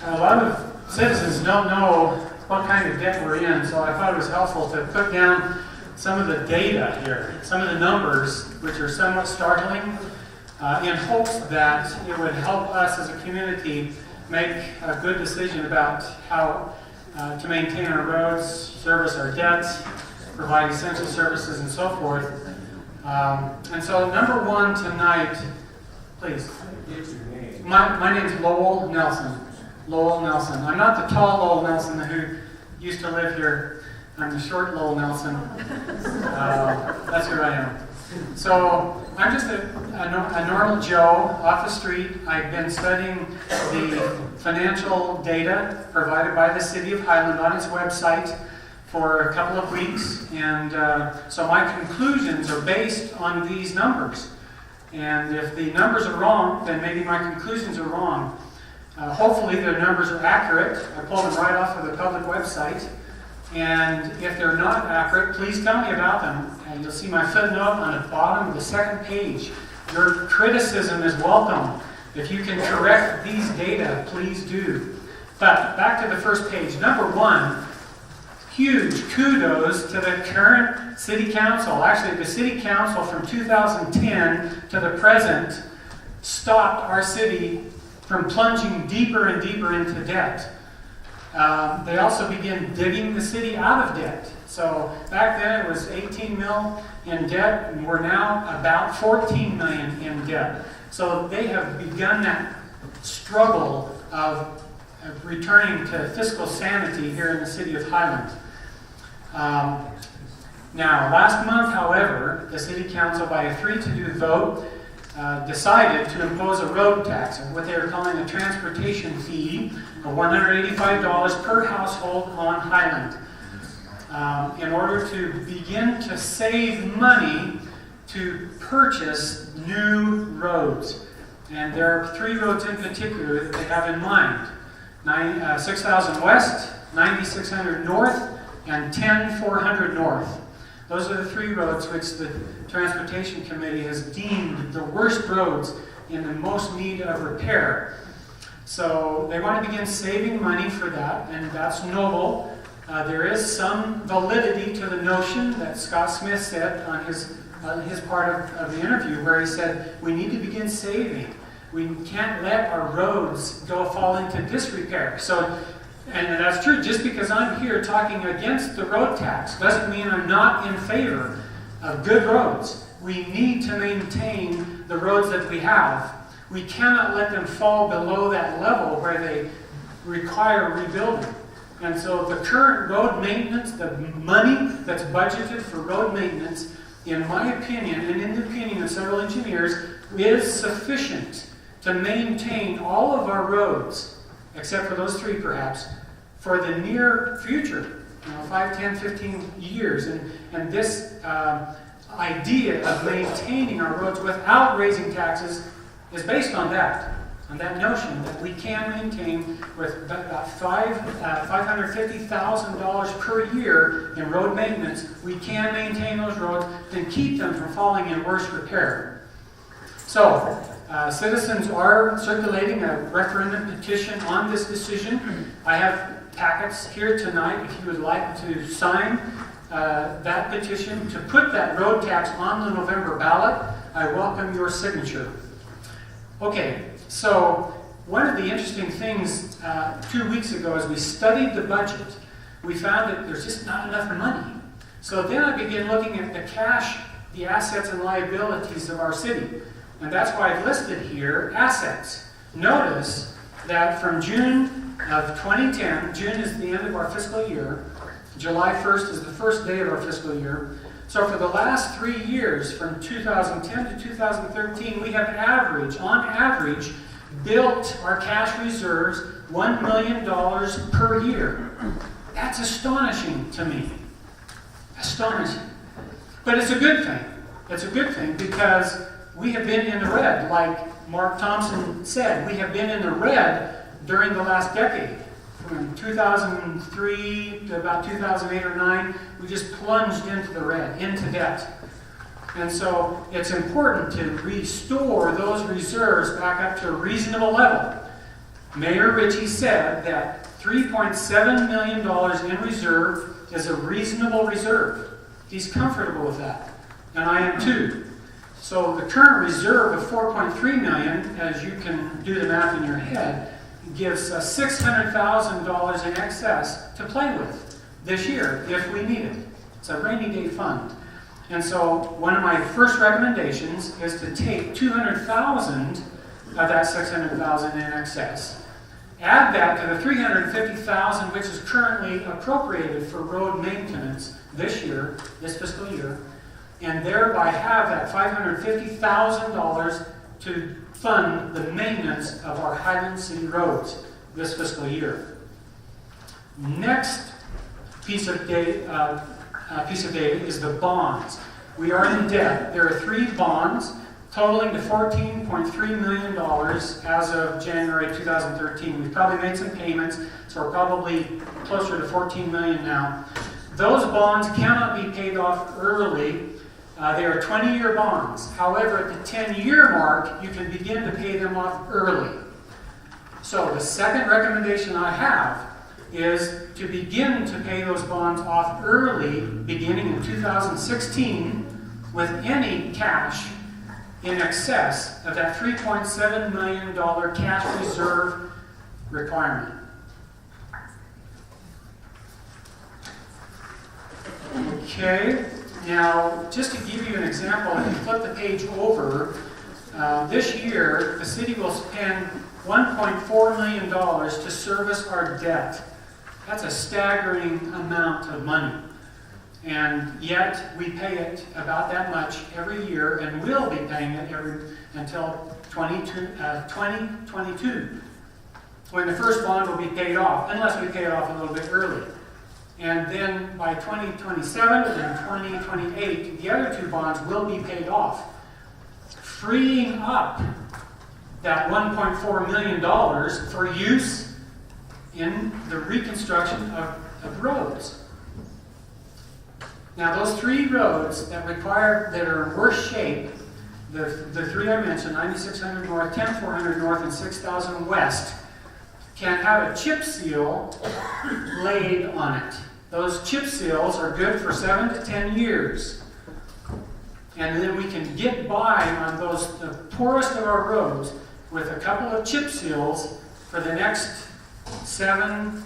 a lot of citizens don't know what kind of debt we're in, so I thought it was helpful to put down some of the data here, some of the numbers, which are somewhat startling, in hopes that it would help us as a community make a good decision about how to maintain our roads, service our debts, provide essential services, and so forth. And so number one tonight, please. My name's Lowell Nelson. Lowell Nelson. I'm not the tall Lowell Nelson who used to live here. I'm the short Lowell Nelson. That's who I am. So I'm just a normal Joe off the street. I've been studying the financial data provided by the City of Highland on its website for a couple of weeks, and so my conclusions are based on these numbers. And if the numbers are wrong, then maybe my conclusions are wrong. Hopefully their numbers are accurate. I pulled them right off of the public website. And if they're not accurate, please tell me about them. And you'll see my footnote on the bottom of the second page. Your criticism is welcome. If you can correct these data, please do. But back to the first page. Number one, huge kudos to the current City Council. Actually, the City Council from 2010 to the present stopped our city from plunging deeper and deeper into debt. They also began digging the city out of debt. So back then it was 18 mil in debt, and we're now about 14 million in debt. So they have begun that struggle of returning to fiscal sanity here in the city of Highland. Now, last month, however, the City Council, by a 3-2 vote, decided to impose a road tax, or what they are calling a transportation fee, of $185 per household on Highland, in order to begin to save money to purchase new roads. And there are 3 roads in particular that they have in mind. 6,000 West, 9,600 North, and 10,400 North. Those are the 3 roads which the Transportation Committee has deemed the worst roads in the most need of repair. So they want to begin saving money for that, and that's noble. There is some validity to the notion that Scott Smith said on his part of the interview, where he said, we need to begin saving. We can't let our roads fall into disrepair. And that's true. Just because I'm here talking against the road tax doesn't mean I'm not in favor of good roads. We need to maintain the roads that we have. We cannot let them fall below that level where they require rebuilding. And so the current road maintenance, the money that's budgeted for road maintenance, in my opinion, and in the opinion of several engineers, is sufficient to maintain all of our roads, except for those 3 perhaps, for the near future, 5, 10, 15 years. And this idea of maintaining our roads without raising taxes is based on that notion that we can maintain with about $550,000 per year in road maintenance, we can maintain those roads and keep them from falling in worse repair. So, citizens are circulating a referendum petition on this decision. I have packets here tonight if you would like to sign that petition to put that road tax on the November ballot. I welcome your signature. Okay, so one of the interesting things 2 weeks ago as we studied the budget, we found that there's just not enough money. So then I began looking at the cash, the assets and liabilities of our city. And that's why I've listed here assets. Notice that from June of 2010, June is the end of our fiscal year, July 1st is the first day of our fiscal year. So for the last 3 years, from 2010 to 2013, we have on average, built our cash reserves $1 million per year. That's astonishing to me. Astonishing. But it's a good thing. It's a good thing because we have been in the red, like Mark Thompson said. We have been in the red during the last decade. From 2003 to about 2008 or 9, we just plunged into the red, into debt. And so it's important to restore those reserves back up to a reasonable level. Mayor Ritchie said that $3.7 million in reserve is a reasonable reserve. He's comfortable with that, and I am too. So the current reserve of $4.3 million, as you can do the math in your head, gives us $600,000 in excess to play with this year if we need it. It's a rainy day fund. And so one of my first recommendations is to take $200,000 of that $600,000 in excess, add that to the $350,000 which is currently appropriated for road maintenance this year, this fiscal year, and thereby have that $550,000 to fund the maintenance of our Highland City roads this fiscal year. Next piece of data is the bonds. We are in debt. There are 3 bonds totaling to $14.3 million as of January 2013. We've probably made some payments, so we're probably closer to $14 million now. Those bonds cannot be paid off early. They are 20-year bonds. However, at the 10-year mark, you can begin to pay them off early. So the second recommendation I have is to begin to pay those bonds off early, beginning in 2016, with any cash in excess of that $3.7 million cash reserve requirement. Okay, now just to give you an example, if you flip the page over, this year the city will spend $1.4 million to service our debt. That's a staggering amount of money. And yet we pay it about that much every year, and will be paying it until 2022, when the first bond will be paid off, unless we pay it off a little bit early. And then by 2027 and 2028, the other 2 bonds will be paid off, freeing up that $1.4 million for use in the reconstruction of roads. Now, those 3 roads that are in worse shape, the 3 I mentioned, 9600 North, 10400 North, and 6000 West, can have a chip seal laid on it. Those chip seals are good for 7 to 10 years. And then we can get by on the poorest of our roads with a couple of chip seals for the next 7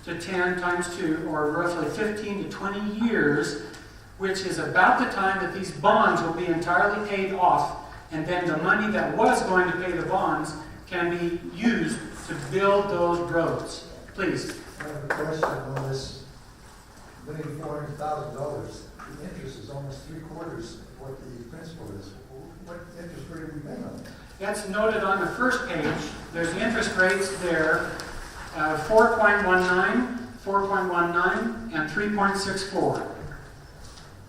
to 10 times 2, or roughly 15 to 20 years, which is about the time that these bonds will be entirely paid off, and then the money that was going to pay the bonds can be used to build those roads. Please. I have a question on this $1,400,000. The interest is almost 3/4 of what the principal is. What interest rate are we paying on that? That's noted on the first page. There's the interest rates there. 4.19, 4.19, and 3.64.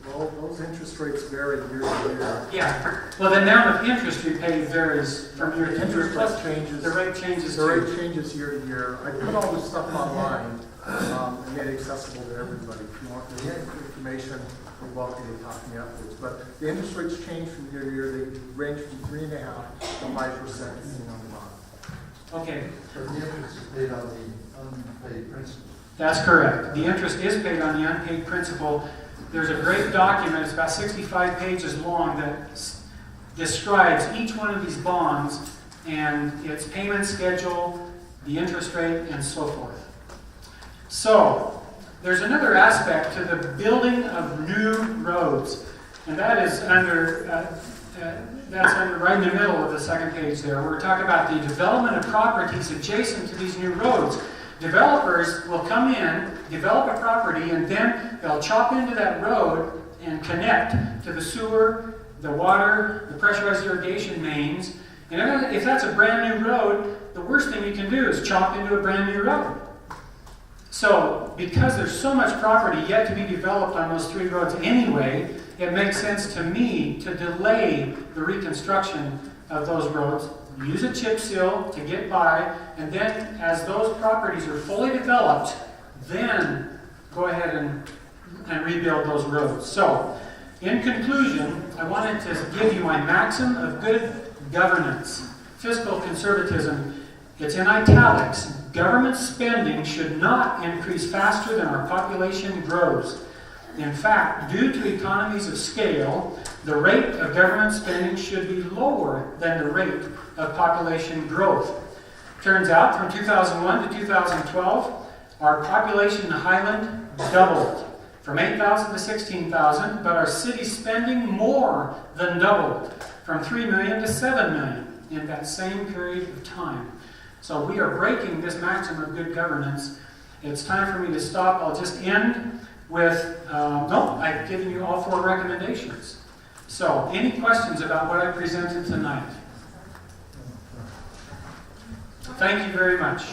Well, those interest rates vary year to year. Yeah. Well, the amount of interest you pay varies from year to year. Interest rate changes. The rate changes. The rate changes year to year. I put all this stuff online and made it accessible to everybody. If you want the information, you're welcome to talk to me afterwards. But the interest rates change from year to year. They range from 3.5% to 5% depending on the bond. Okay. So the interest is paid on the unpaid principal. That's correct. The interest is paid on the unpaid principal. There's a great document, it's about 65 pages long, that describes each one of these bonds and its payment schedule, the interest rate, and so forth. So, there's another aspect to the building of new roads, and that is under right in the middle of the second page there. We're talking about the development of properties adjacent to these new roads. Developers will come in, develop a property, and then they'll chop into that road and connect to the sewer, the water, the pressurized irrigation mains. And if that's a brand new road, the worst thing you can do is chop into a brand new road. So, because there's so much property yet to be developed on those 3 roads anyway, it makes sense to me to delay the reconstruction of those roads, use a chip seal to get by, and then as those properties are fully developed, then go ahead and rebuild those roads. So, in conclusion, I wanted to give you my maxim of good governance, fiscal conservatism. It's in italics. Government spending should not increase faster than our population grows. In fact, due to economies of scale, the rate of government spending should be lower than the rate of population growth. Turns out, from 2001 to 2012, our population in Highland doubled, from 8,000 to 16,000, but our city spending more than doubled, from 3 million to 7 million in that same period of time. So we are breaking this maxim of good governance. It's time for me to stop. I'll just end with, I've given you all 4 recommendations. So, any questions about what I presented tonight? Thank you very much.